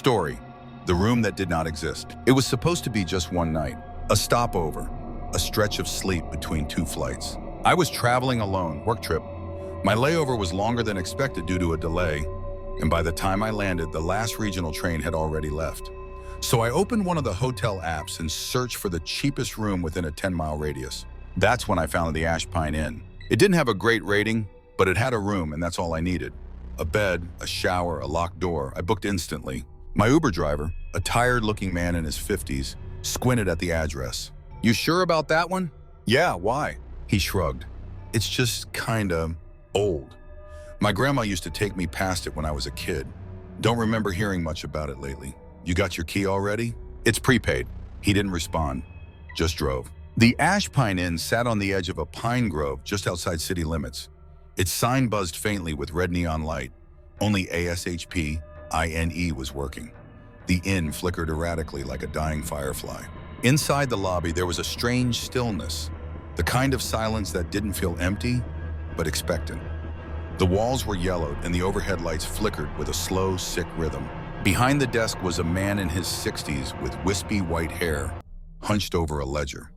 Story: The Room That Did Not Exist. It was supposed to be just one night, a stopover, a stretch of sleep between two flights. I was traveling alone, work trip. My layover was longer than expected due to a delay, and by the time I landed, the last regional train had already left. So I opened one of the hotel apps and searched for the cheapest room within a 10-mile radius. That's when I found the Ash Pine Inn. It didn't have a great rating, but it had a room, and that's all I needed. A bed, a shower, a locked door. I booked instantly. My Uber driver, a tired-looking man in his 50s, squinted at the address. "You sure about that one?" "Yeah, why?" He shrugged. "It's just kinda old. My grandma used to take me past it when I was a kid. Don't remember hearing much about it lately. You got your key already?" "It's prepaid." He didn't respond, just drove. The Ash Pine Inn sat on the edge of a pine grove just outside city limits. Its sign buzzed faintly with red neon light. Only ASHPINE was working. The inn flickered erratically like a dying firefly. Inside the lobby, there was a strange stillness, the kind of silence that didn't feel empty, but expectant. The walls were yellowed and the overhead lights flickered with a slow, sick rhythm. Behind the desk was a man in his 60s with wispy white hair, hunched over a ledger.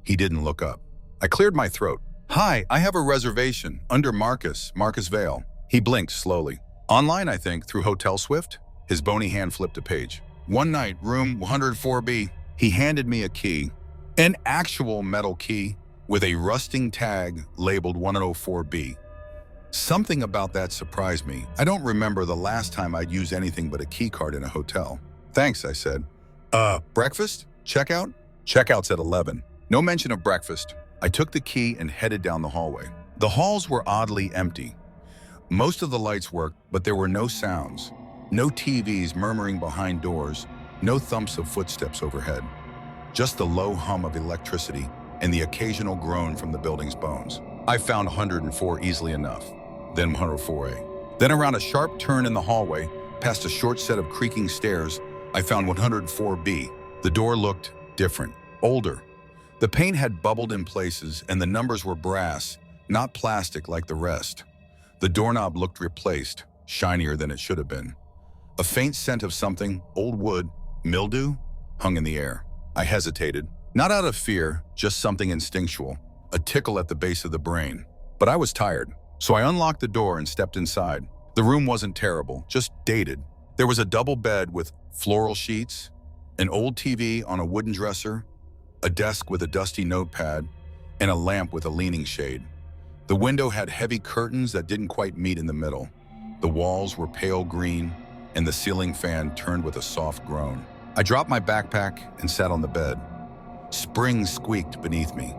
He didn't look up. I cleared my throat. "Hi, I have a reservation under Marcus Vale." He blinked slowly. "Online, I think, through Hotel Swift?" His bony hand flipped a page. "One night, room 104B. He handed me a key, an actual metal key with a rusting tag labeled 104B. Something about that surprised me. I don't remember the last time I'd used anything but a key card in a hotel. "Thanks," I said. Breakfast? Checkout?" "Checkout's at 11. No mention of breakfast." I took the key and headed down the hallway. The halls were oddly empty. Most of the lights worked, but there were no sounds. No TVs murmuring behind doors, no thumps of footsteps overhead. Just the low hum of electricity and the occasional groan from the building's bones. I found 104 easily enough, then 104A. Then around a sharp turn in the hallway, past a short set of creaking stairs, I found 104B. The door looked different, older. The paint had bubbled in places and the numbers were brass, not plastic like the rest. The doorknob looked replaced, shinier than it should have been. A faint scent of something, old wood, mildew, hung in the air. I hesitated, not out of fear, just something instinctual, a tickle at the base of the brain. But I was tired, so I unlocked the door and stepped inside. The room wasn't terrible, just dated. There was a double bed with floral sheets, an old TV on a wooden dresser, a desk with a dusty notepad, and a lamp with a leaning shade. The window had heavy curtains that didn't quite meet in the middle. The walls were pale green, and the ceiling fan turned with a soft groan. I dropped my backpack and sat on the bed. Springs squeaked beneath me.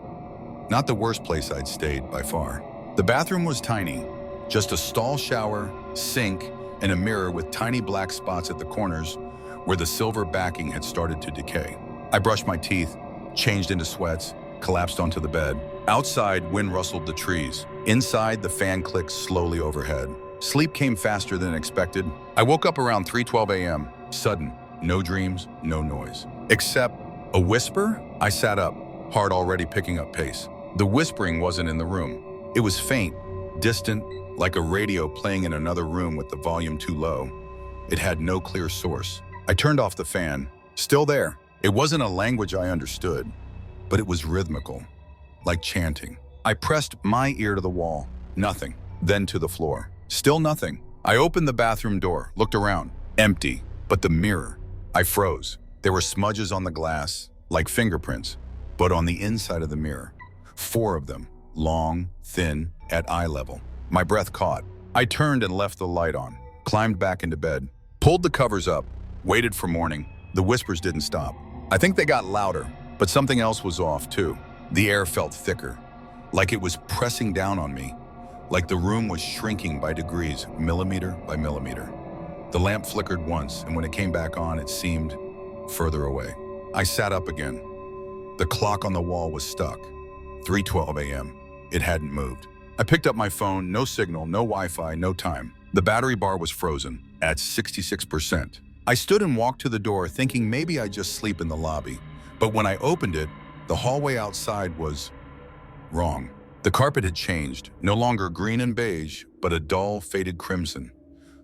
Not the worst place I'd stayed, by far. The bathroom was tiny, just a stall shower, sink, and a mirror with tiny black spots at the corners where the silver backing had started to decay. I brushed my teeth, changed into sweats, collapsed onto the bed. Outside, wind rustled the trees. Inside, the fan clicked slowly overhead. Sleep came faster than expected. I woke up around 3:12 a.m. Sudden, no dreams, no noise. Except a whisper? I sat up, heart already picking up pace. The whispering wasn't in the room. It was faint, distant, like a radio playing in another room with the volume too low. It had no clear source. I turned off the fan. Still there. It wasn't a language I understood, but it was rhythmical, like chanting. I pressed my ear to the wall. Nothing. Then to the floor. Still nothing. I opened the bathroom door, looked around. Empty. But the mirror. I froze. There were smudges on the glass, like fingerprints, but on the inside of the mirror. 4 of them, long, thin, at eye level. My breath caught. I turned and left the light on, climbed back into bed, pulled the covers up, waited for morning. The whispers didn't stop. I think they got louder, but something else was off too. The air felt thicker, like it was pressing down on me, like the room was shrinking by degrees, millimeter by millimeter. The lamp flickered once, and when it came back on, it seemed further away. I sat up again. The clock on the wall was stuck. 3:12 a.m. It hadn't moved. I picked up my phone, no signal, no Wi-Fi, no time. The battery bar was frozen, at 66%. I stood and walked to the door, thinking maybe I'd just sleep in the lobby. But when I opened it, the hallway outside was wrong. The carpet had changed, no longer green and beige, but a dull, faded crimson.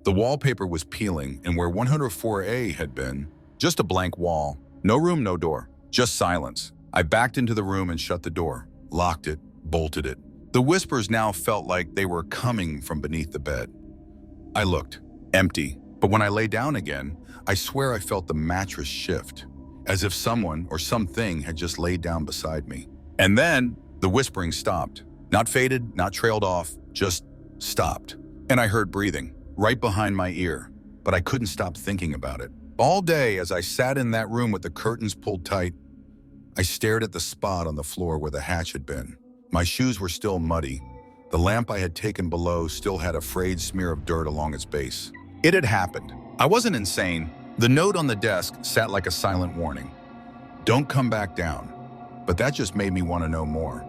The wallpaper was peeling, and where 104A had been, just a blank wall. No room, no door, just silence. I backed into the room and shut the door, locked it, bolted it. The whispers now felt like they were coming from beneath the bed. I looked, empty, but when I lay down again, I swear I felt the mattress shift, as if someone or something had just laid down beside me. And then the whispering stopped. Not faded, not trailed off, just stopped. And I heard breathing, right behind my ear, but I couldn't stop thinking about it. All day, as I sat in that room with the curtains pulled tight, I stared at the spot on the floor where the hatch had been. My shoes were still muddy. The lamp I had taken below still had a frayed smear of dirt along its base. It had happened. I wasn't insane. The note on the desk sat like a silent warning. Don't come back down. But that just made me want to know more.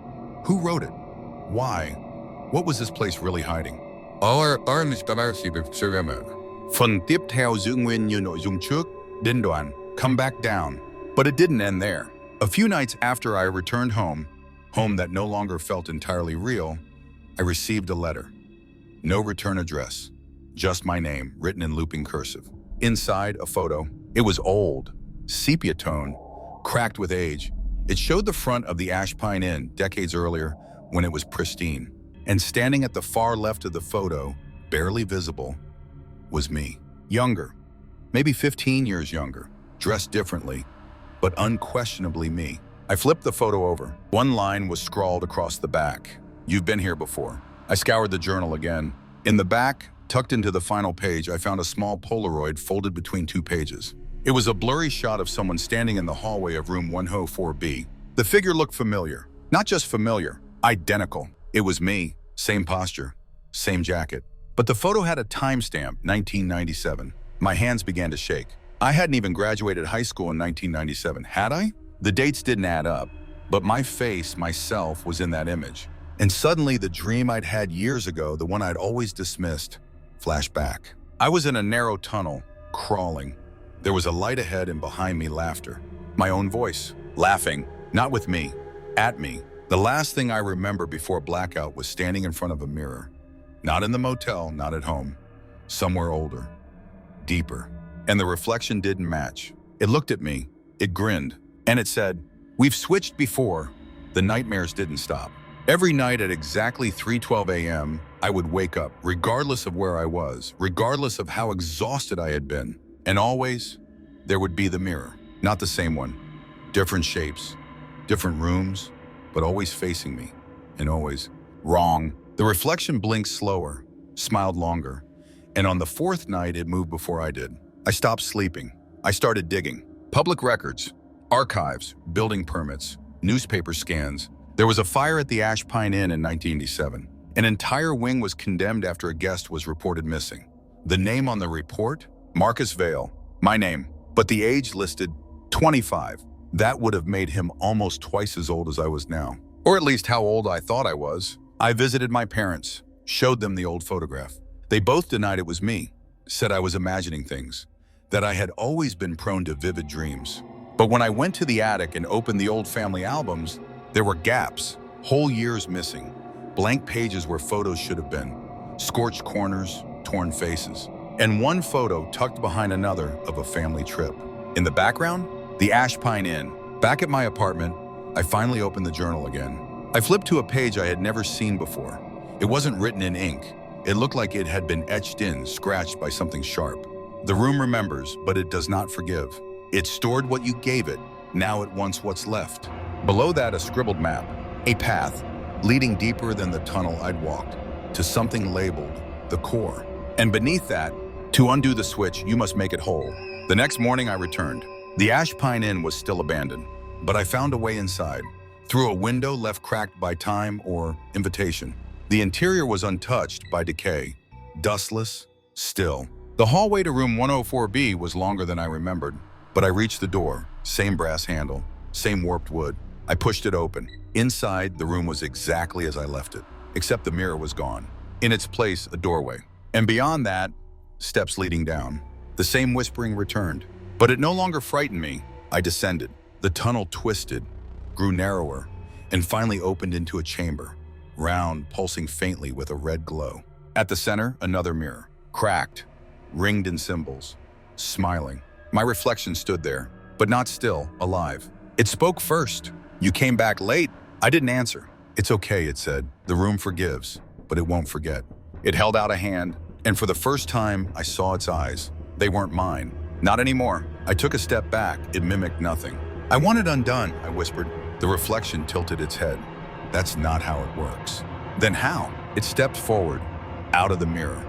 Who wrote it? Why? What was this place really hiding? Phần tiếp theo giữ nguyên như nội dung trước, đến đoạn, come back down. But it didn't end there. A few nights after I returned home that no longer felt entirely real, I received a letter. No return address, just my name written in looping cursive. Inside, a photo. It was old, sepia tone, cracked with age. It showed the front of the Ash Pine Inn decades earlier when it was pristine. And standing at the far left of the photo, barely visible, was me. Younger, maybe 15 years younger, dressed differently, but unquestionably me. I flipped the photo over. One line was scrawled across the back. You've been here before. I scoured the journal again. In the back, tucked into the final page, I found a small Polaroid folded between two pages. It was a blurry shot of someone standing in the hallway of room 104B. The figure looked familiar. Not just familiar, identical. It was me, same posture, same jacket. But the photo had a timestamp, 1997. My hands began to shake. I hadn't even graduated high school in 1997, had I? The dates didn't add up, but my face, myself, was in that image. And suddenly the dream I'd had years ago, the one I'd always dismissed, flashed back. I was in a narrow tunnel, crawling. There was a light ahead and behind me laughter. My own voice, laughing, not with me, at me. The last thing I remember before blackout was standing in front of a mirror. Not in the motel, not at home. Somewhere older, deeper. And the reflection didn't match. It looked at me, it grinned, and it said, "We've switched before." The nightmares didn't stop. Every night at exactly 3:12 a.m., I would wake up, regardless of where I was, regardless of how exhausted I had been. And always, there would be the mirror. Not the same one. Different shapes, different rooms, but always facing me. And always wrong. The reflection blinked slower, smiled longer. And on the fourth night, it moved before I did. I stopped sleeping. I started digging. Public records, archives, building permits, newspaper scans. There was a fire at the Ash Pine Inn in 1987. An entire wing was condemned after a guest was reported missing. The name on the report? Marcus Vale. My name. But the age listed, 25. That would have made him almost twice as old as I was now. Or at least how old I thought I was. I visited my parents, showed them the old photograph. They both denied it was me, said I was imagining things, that I had always been prone to vivid dreams. But when I went to the attic and opened the old family albums, there were gaps, whole years missing, blank pages where photos should have been, scorched corners, torn faces, and one photo tucked behind another of a family trip. In the background, the Ash Pine Inn. Back at my apartment, I finally opened the journal again. I flipped to a page I had never seen before. It wasn't written in ink. It looked like it had been etched in, scratched by something sharp. The room remembers, but it does not forgive. It stored what you gave it. Now it wants what's left. Below that, a scribbled map, a path, leading deeper than the tunnel I'd walked, to something labeled the core. And beneath that, to undo the switch, you must make it whole. The next morning I returned. The Ash Pine Inn was still abandoned, but I found a way inside, through a window left cracked by time or invitation. The interior was untouched by decay, dustless, still. The hallway to room 104B was longer than I remembered, but I reached the door, same brass handle, same warped wood. I pushed it open. Inside, the room was exactly as I left it, except the mirror was gone. In its place, a doorway. And beyond that, steps leading down. The same whispering returned, but it no longer frightened me. I descended. The tunnel twisted, grew narrower, and finally opened into a chamber, round, pulsing faintly with a red glow. At the center, another mirror, cracked, ringed in symbols, smiling. My reflection stood there, but not still, alive. It spoke first. "You came back late." I didn't answer. "It's okay," it said. "The room forgives, but it won't forget." It held out a hand, and for the first time, I saw its eyes. They weren't mine. Not anymore. I took a step back. It mimicked nothing. "I want it undone," I whispered. The reflection tilted its head. "That's not how it works." "Then how?" It stepped forward, out of the mirror.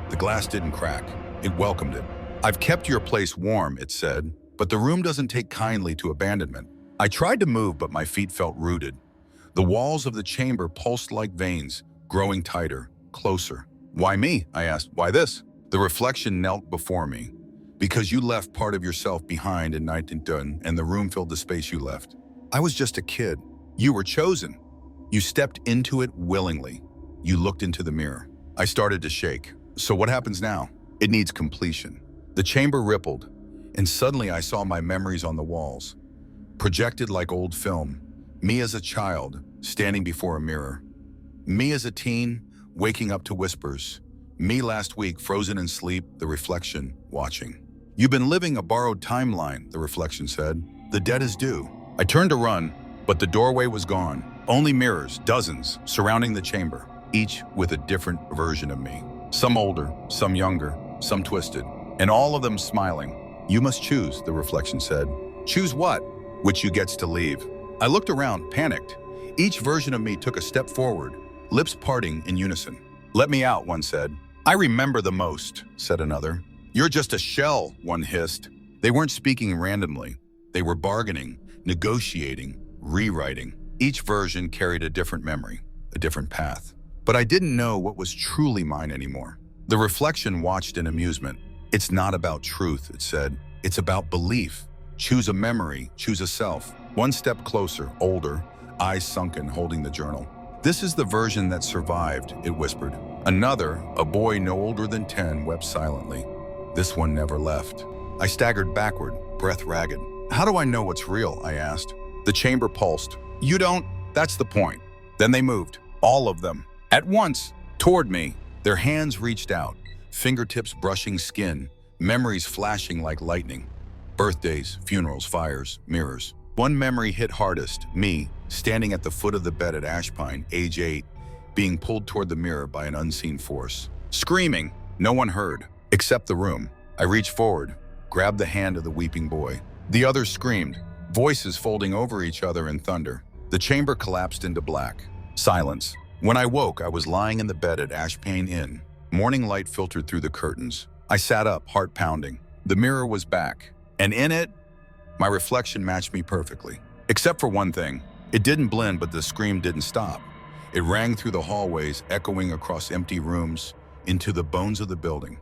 The glass didn't crack. It welcomed it. "I've kept your place warm," it said, "but the room doesn't take kindly to abandonment." I tried to move, but my feet felt rooted. The walls of the chamber pulsed like veins, growing tighter, closer. "Why me?" I asked. "Why this?" The reflection knelt before me. "Because you left part of yourself behind in 1910, and the room filled the space you left. I was just a kid. You were chosen. You stepped into it willingly. You looked into the mirror." I started to shake. "So what happens now?" "It needs completion." The chamber rippled, and suddenly I saw my memories on the walls, projected like old film. Me as a child, standing before a mirror. Me as a teen, waking up to whispers. Me last week, frozen in sleep, the reflection, watching. "You've been living a borrowed timeline," the reflection said. "The debt is due." I turned to run, but the doorway was gone. Only mirrors, dozens, surrounding the chamber, each with a different version of me. Some older, some younger, some twisted, and all of them smiling. "You must choose," the reflection said. "Choose what?" "Which you gets to leave." I looked around, panicked. Each version of me took a step forward, lips parting in unison. "Let me out," one said. "I remember the most," said another. "You're just a shell," one hissed. They weren't speaking randomly. They were bargaining, negotiating, rewriting. Each version carried a different memory, a different path. But I didn't know what was truly mine anymore. The reflection watched in amusement. "It's not about truth," it said. "It's about belief. Choose a memory, choose a self." One step closer, older, eyes sunken, holding the journal. "This is the version that survived," it whispered. Another, a boy no older than 10, wept silently. "This one never left." I staggered backward, breath ragged. "How do I know what's real?" I asked. The chamber pulsed. "You don't? That's the point." Then they moved, all of them, at once, toward me. Their hands reached out, fingertips brushing skin, memories flashing like lightning. Birthdays, funerals, fires, mirrors. One memory hit hardest, me, standing at the foot of the bed at Ashpine, age 8, being pulled toward the mirror by an unseen force. Screaming, no one heard, except the room. I reached forward, grabbed the hand of the weeping boy. The others screamed, voices folding over each other in thunder. The chamber collapsed into black. Silence. When I woke, I was lying in the bed at Ashpine Inn. Morning light filtered through the curtains. I sat up, heart pounding. The mirror was back, and in it, my reflection matched me perfectly. Except for one thing. It didn't blend, but the scream didn't stop. It rang through the hallways, echoing across empty rooms, into the bones of the building.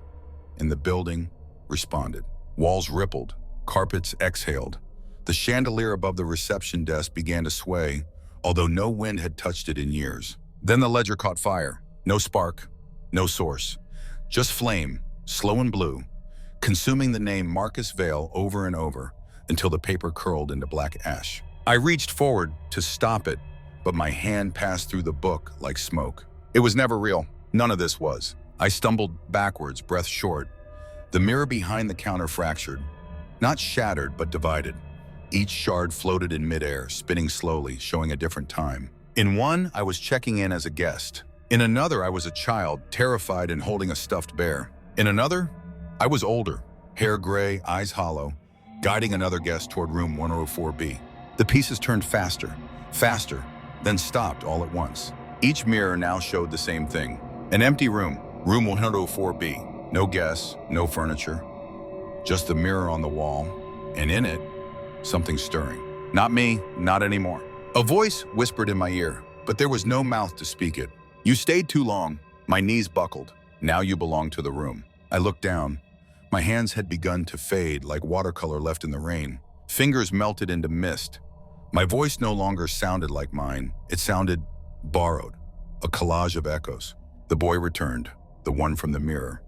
And the building responded. Walls rippled, carpets exhaled. The chandelier above the reception desk began to sway, although no wind had touched it in years. Then the ledger caught fire. No spark, no source. Just flame, slow and blue, consuming the name Marcus Vale over and over until the paper curled into black ash. I reached forward to stop it, but my hand passed through the book like smoke. It was never real. None of this was. I stumbled backwards, breath short. The mirror behind the counter fractured, not shattered, but divided. Each shard floated in midair, spinning slowly, showing a different time. In one, I was checking in as a guest. In another, I was a child, terrified and holding a stuffed bear. In another, I was older, hair gray, eyes hollow, guiding another guest toward room 104B. The pieces turned faster, faster, then stopped all at once. Each mirror now showed the same thing. An empty room, room 104B. No guests, no furniture, just the mirror on the wall, and in it, something stirring. Not me, not anymore. A voice whispered in my ear, but there was no mouth to speak it. "You stayed too long." My knees buckled. "Now you belong to the room." I looked down. My hands had begun to fade like watercolor left in the rain. Fingers melted into mist. My voice no longer sounded like mine. It sounded borrowed, a collage of echoes. The boy returned, the one from the mirror.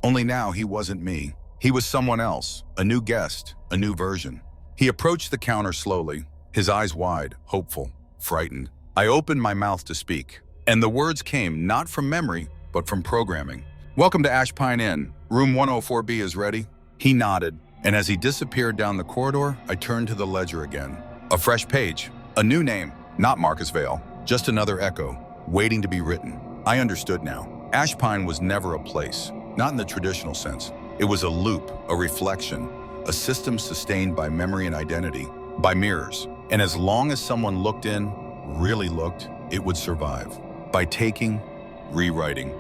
Only now he wasn't me. He was someone else, a new guest, a new version. He approached the counter slowly, his eyes wide, hopeful, frightened. I opened my mouth to speak, and the words came not from memory, but from programming. Welcome to Ashpine Inn. Room 104B is ready." He nodded, and as he disappeared down the corridor, I turned to the ledger again. A fresh page, a new name, not Marcus Vale, just another echo, waiting to be written. I understood now. Ashpine was never a place, not in the traditional sense. It was a loop, a reflection, a system sustained by memory and identity, by mirrors. And as long as someone looked in, really looked, it would survive. By taking, rewriting,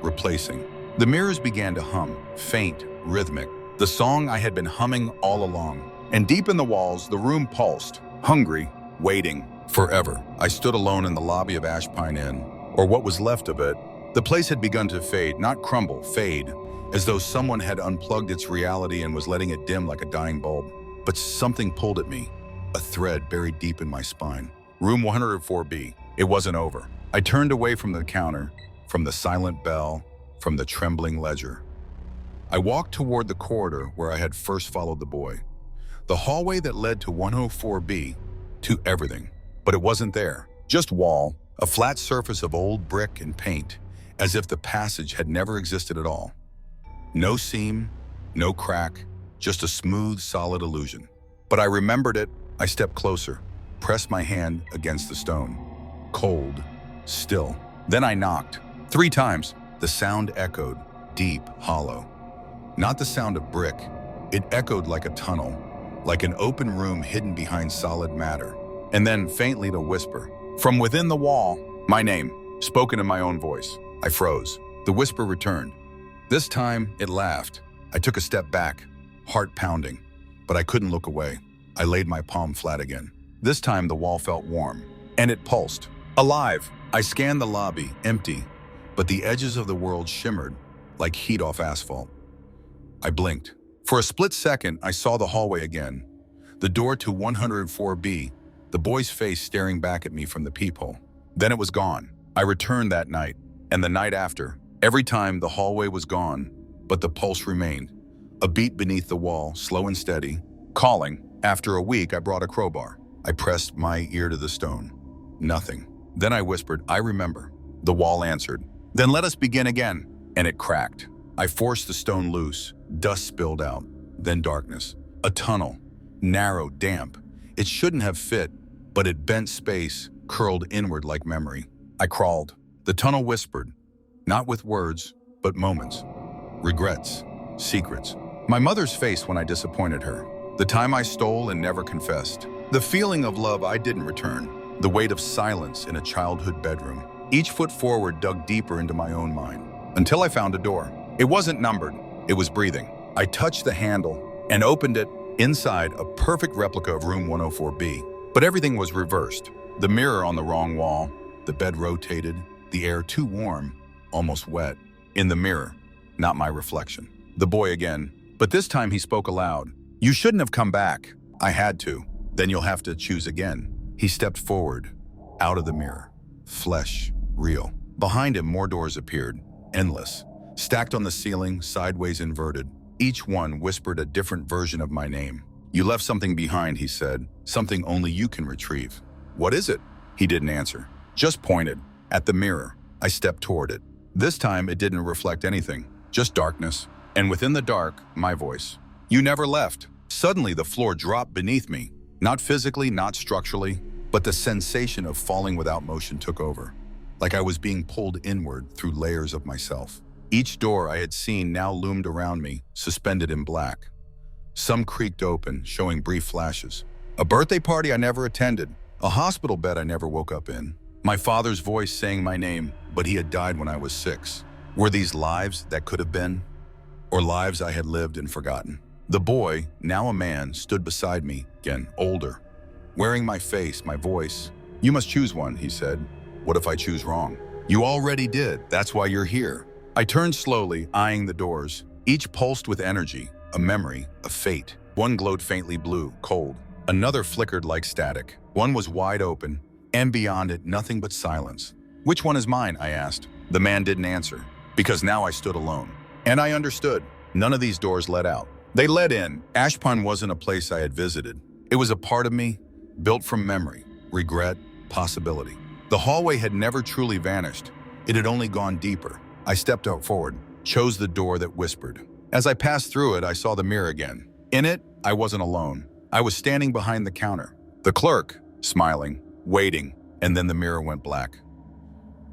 replacing. The mirrors began to hum, faint, rhythmic, the song I had been humming all along. And deep in the walls, the room pulsed, hungry, waiting, forever. I stood alone in the lobby of Ashpine Inn, or what was left of it. The place had begun to fade, not crumble, fade, as though someone had unplugged its reality and was letting it dim like a dying bulb. But something pulled at me, a thread buried deep in my spine. Room 104B. It wasn't over. I turned away from the counter, from the silent bell, from the trembling ledger. I walked toward the corridor where I had first followed the boy. The hallway that led to 104B, to everything. But it wasn't there. Just wall, a flat surface of old brick and paint, as if the passage had never existed at all. No seam, no crack, just a smooth, solid illusion. But I remembered it. I stepped closer, pressed my hand against the stone. Cold, still. Then I knocked. 3 times. The sound echoed, deep, hollow. Not the sound of brick. It echoed like a tunnel, like an open room hidden behind solid matter. And then faintly to whisper. From within the wall, my name, spoken in my own voice. I froze. The whisper returned. This time, it laughed. I took a step back, heart pounding, but I couldn't look away. I laid my palm flat again. This time, the wall felt warm, and it pulsed. Alive! I scanned the lobby, empty, but the edges of the world shimmered like heat off asphalt. I blinked. For a split second, I saw the hallway again. The door to 104B, the boy's face staring back at me from the peephole. Then it was gone. I returned that night, and the night after. Every time the hallway was gone, but the pulse remained. A beat beneath the wall, slow and steady, calling. After a week, I brought a crowbar. I pressed my ear to the stone. Nothing. Then I whispered, "I remember." The wall answered, "Then let us begin again." And it cracked. I forced the stone loose. Dust spilled out. Then darkness. A tunnel. Narrow, damp. It shouldn't have fit, but it bent space, curled inward like memory. I crawled. The tunnel whispered. Not with words, but moments. Regrets. Secrets. My mother's face when I disappointed her. The time I stole and never confessed. The feeling of love I didn't return. The weight of silence in a childhood bedroom. Each foot forward dug deeper into my own mind. Until I found a door. It wasn't numbered. It was breathing. I touched the handle and opened it. Inside, a perfect replica of room 104B. But everything was reversed. The mirror on the wrong wall. The bed rotated. The air too warm, almost wet. In the mirror, not my reflection. The boy again. But this time he spoke aloud. "You shouldn't have come back." "I had to." "Then you'll have to choose again." He stepped forward, out of the mirror. Flesh, real. Behind him, more doors appeared, endless. Stacked on the ceiling, sideways inverted. Each one whispered a different version of my name. "You left something behind," he said. "Something only you can retrieve." "What is it?" He didn't answer. Just pointed. At the mirror. I stepped toward it. This time, it didn't reflect anything. Just darkness. And within the dark, my voice. "You never left." Suddenly, the floor dropped beneath me. Not physically, not structurally, but the sensation of falling without motion took over. Like I was being pulled inward through layers of myself. Each door I had seen now loomed around me, suspended in black. Some creaked open, showing brief flashes. A birthday party I never attended. A hospital bed I never woke up in. My father's voice saying my name, but he had died when I was 6. Were these lives that could have been? Or lives I had lived and forgotten? The boy, now a man, stood beside me, again, older. Wearing my face, my voice. "You must choose one," he said. "What if I choose wrong?" "You already did. That's why you're here." I turned slowly, eyeing the doors. Each pulsed with energy, a memory, a fate. One glowed faintly blue, cold. Another flickered like static. One was wide open, and beyond it, nothing but silence. "Which one is mine?" I asked. The man didn't answer, because now I stood alone. And I understood. None of these doors led out. They led in. Ashpine wasn't a place I had visited. It was a part of me, built from memory, regret, possibility. The hallway had never truly vanished. It had only gone deeper. I stepped out forward. chose the door that whispered. As I passed through it, I saw the mirror again. In it, I wasn't alone. I was standing behind the counter. The clerk, smiling, waiting, and then the mirror went black.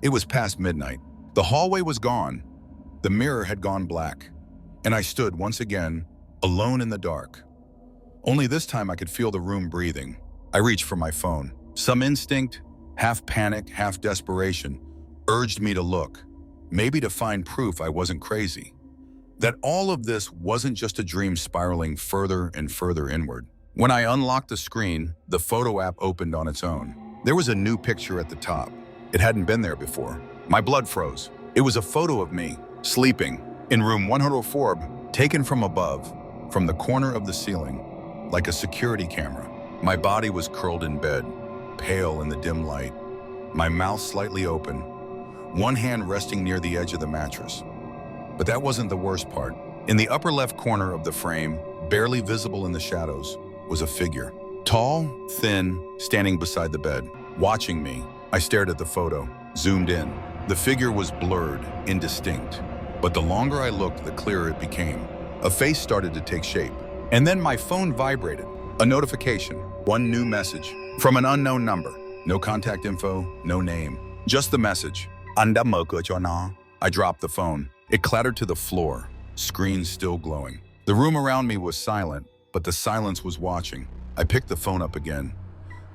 It was past midnight. The hallway was gone. The mirror had gone black. And I stood once again, alone in the dark. Only this time I could feel the room breathing. I reached for my phone. Some instinct, half panic, half desperation, urged me to look, maybe to find proof I wasn't crazy. That all of this wasn't just a dream spiraling further and further inward. When I unlocked the screen, the photo app opened on its own. There was a new picture at the top. It hadn't been there before. My blood froze. It was a photo of me, sleeping, in room 104, taken from above, from the corner of the ceiling, like a security camera. My body was curled in bed, pale in the dim light, my mouth slightly open, one hand resting near the edge of the mattress. But that wasn't the worst part. In the upper left corner of the frame, barely visible in the shadows, was a figure. Tall, thin, standing beside the bed. Watching me, I stared at the photo, zoomed in. The figure was blurred, indistinct. But the longer I looked, the clearer it became. A face started to take shape. And then my phone vibrated. A notification, one new message, from an unknown number. No contact info, no name. Just the message. I dropped the phone. It clattered to the floor, screen still glowing. The room around me was silent, but the silence was watching. I picked the phone up again.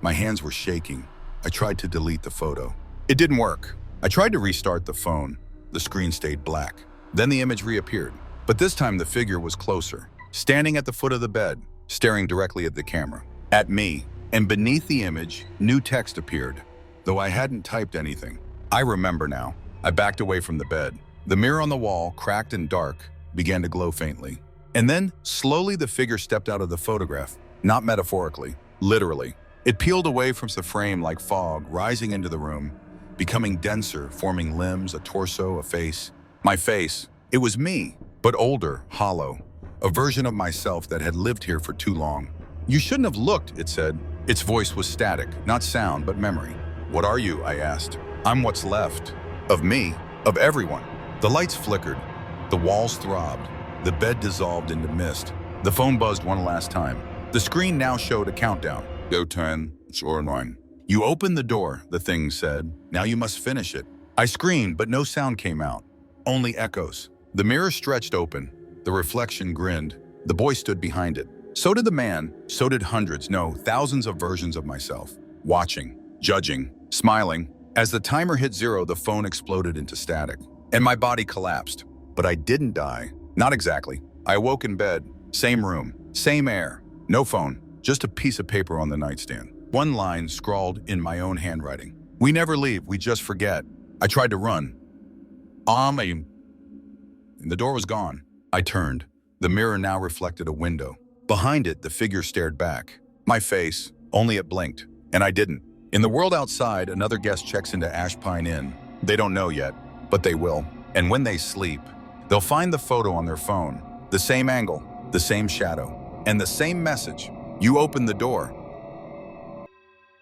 My hands were shaking. I tried to delete the photo. It didn't work. I tried to restart the phone. The screen stayed black. Then the image reappeared. But this time the figure was closer, standing at the foot of the bed, staring directly at the camera. At me, and beneath the image, new text appeared, though I hadn't typed anything. I remember now. I backed away from the bed. The mirror on the wall, cracked and dark, began to glow faintly. And then, slowly the figure stepped out of the photograph, not metaphorically, literally. It peeled away from the frame like fog, rising into the room, becoming denser, forming limbs, a torso, a face. My face, it was me, but older, hollow, a version of myself that had lived here for too long. You shouldn't have looked, it said. Its voice was static, not sound, but memory. What are you? I asked. I'm what's left. Of me, of everyone. The lights flickered. The walls throbbed. The bed dissolved into mist. The phone buzzed one last time. The screen now showed a countdown. Go 10, or 9. You opened the door, the thing said. Now you must finish it. I screamed, but no sound came out. Only echoes. The mirror stretched open. The reflection grinned. The boy stood behind it. So did the man. So did hundreds, no, thousands of versions of myself. Watching, judging, smiling. As the timer hit 0, the phone exploded into static. And my body collapsed. But I didn't die. Not exactly. I awoke in bed. Same room. Same air. No phone. Just a piece of paper on the nightstand. One line scrawled in my own handwriting. We never leave. We just forget. I tried to run. And the door was gone. I turned. The mirror now reflected a window. Behind it, the figure stared back. My face, only it blinked. And I didn't. In the world outside, another guest checks into Ash Pine Inn. They don't know yet, but they will. And when they sleep, they'll find the photo on their phone. The same angle, the same shadow, and the same message. You opened the door.